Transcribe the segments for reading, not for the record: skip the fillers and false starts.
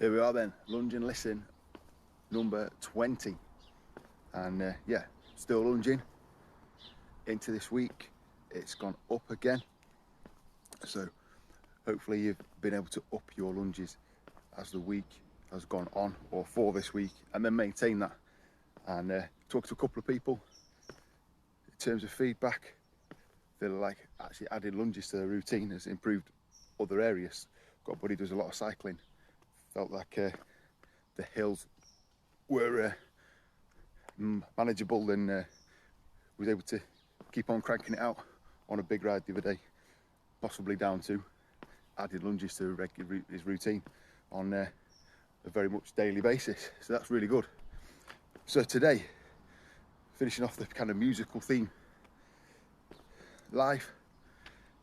Here we are then, Lunge and Listen, number 20. And yeah, still lunging into this week. It's gone up again. So hopefully you've been able to up your lunges as the week has gone on, or for this week, and then maintain that. And talk to a couple of people in terms of feedback. Feel like actually adding lunges to the routine has improved other areas. Got a buddy who does a lot of cycling. Felt like the hills were manageable, and was able to keep on cranking it out on a big ride the other day, possibly down to adding lunges to his routine on a very much daily basis. So that's really good. So today, finishing off the kind of musical theme, life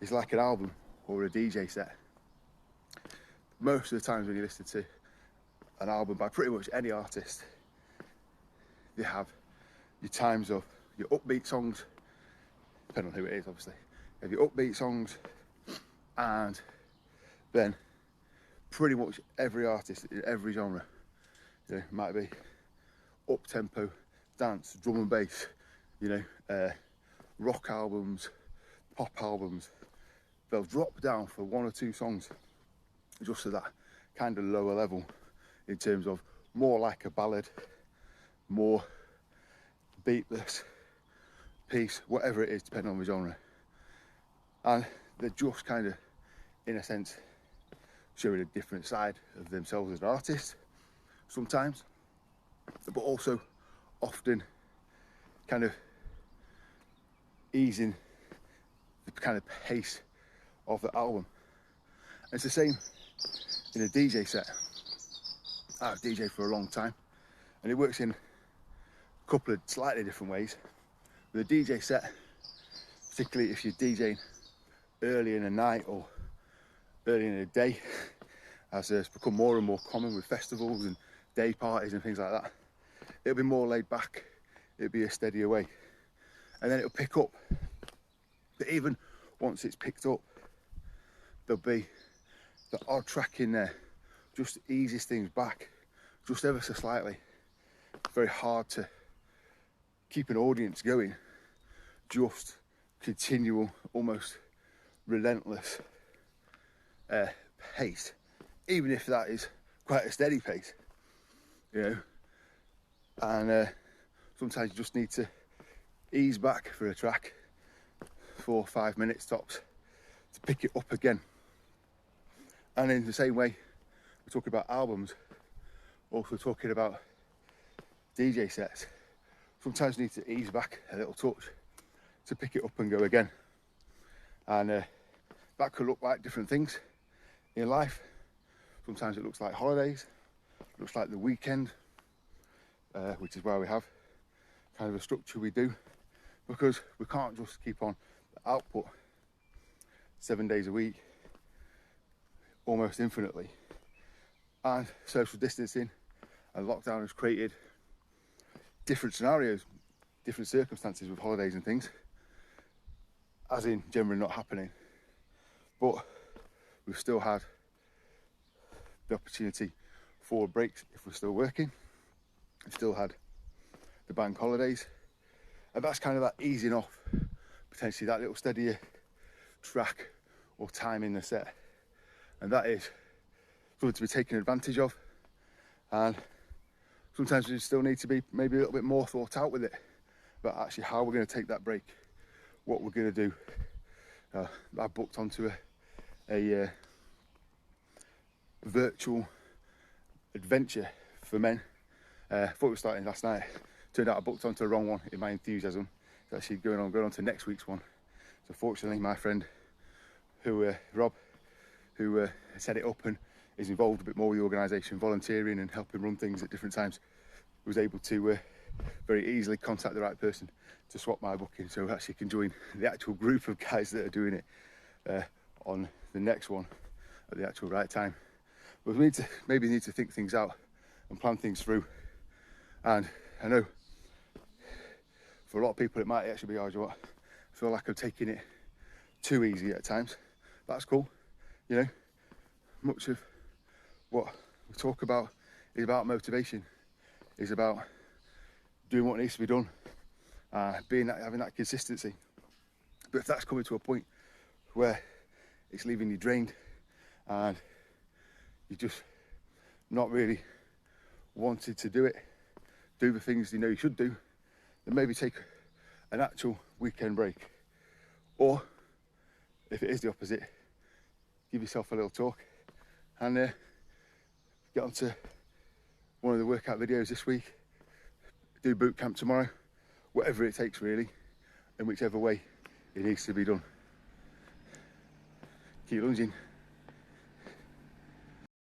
is like an album or a DJ set. Most of the times when you listen to an album by pretty much any artist, you have your times of your upbeat songs, depending on who it is obviously. You have your upbeat songs, and then pretty much every artist in every genre, you know, might be up tempo, dance, drum and bass, you know, rock albums, pop albums. They'll drop down for one or two songs just to that kind of lower level, in terms of more like a ballad, more beatless piece, whatever it is, depending on the genre. And they're just kind of, in a sense, showing a different side of themselves as an artist sometimes, but also often kind of easing the kind of pace of the album. And it's the same in a DJ set. I've DJed for a long time, and it works in a couple of slightly different ways. With a DJ set, particularly if you're DJing early in the night or early in the day, as it's become more and more common with festivals and day parties and things like that, it'll be more laid back, it'll be a steadier way, and then it'll pick up. But even once it's picked up, there'll be the odd track in there, just eases things back just ever so slightly. Very hard to keep an audience going, just continual, almost relentless pace, even if that is quite a steady pace, you know. And sometimes you just need to ease back for a track, 4 or 5 minutes tops, to pick it up again. And in the same way, we're talking about albums, also talking about DJ sets. Sometimes you need to ease back a little touch to pick it up and go again. And that could look like different things in life. Sometimes it looks like holidays, it looks like the weekend, which is why we have kind of a structure we do, because we can't just keep on the output 7 days a week, almost infinitely. And social distancing and lockdown has created different scenarios, different circumstances with holidays and things, as in generally not happening. But we've still had the opportunity for breaks if we're still working. We've still had the bank holidays, and that's kind of that easing off, potentially that little steadier track or time in the set. And that is something to be taken advantage of. And sometimes we still need to be maybe a little bit more thought out with it, but actually how we're going to take that break, what we're going to do. I booked onto a virtual adventure for men. Thought we were starting last night. Turned out I booked onto the wrong one in my enthusiasm. It's actually going on to next week's one. So fortunately, my friend, Rob, who set it up and is involved a bit more with the organisation, volunteering and helping run things at different times, was able to very easily contact the right person to swap my booking, so actually can join the actual group of guys that are doing it on the next one at the actual right time. But we need to think things out and plan things through. And I know for a lot of people it might actually be, I feel like I'm taking it too easy at times. That's cool, you know. Much of what we talk about is about motivation, is about doing what needs to be done, having that consistency. But if that's coming to a point where it's leaving you drained and you're just not really wanted to do the things you know you should do, then maybe take an actual weekend break. Or if it is the opposite, give yourself a little talk and get onto one of the workout videos this week, do boot camp tomorrow, whatever it takes really, and whichever way it needs to be done. Keep lunging.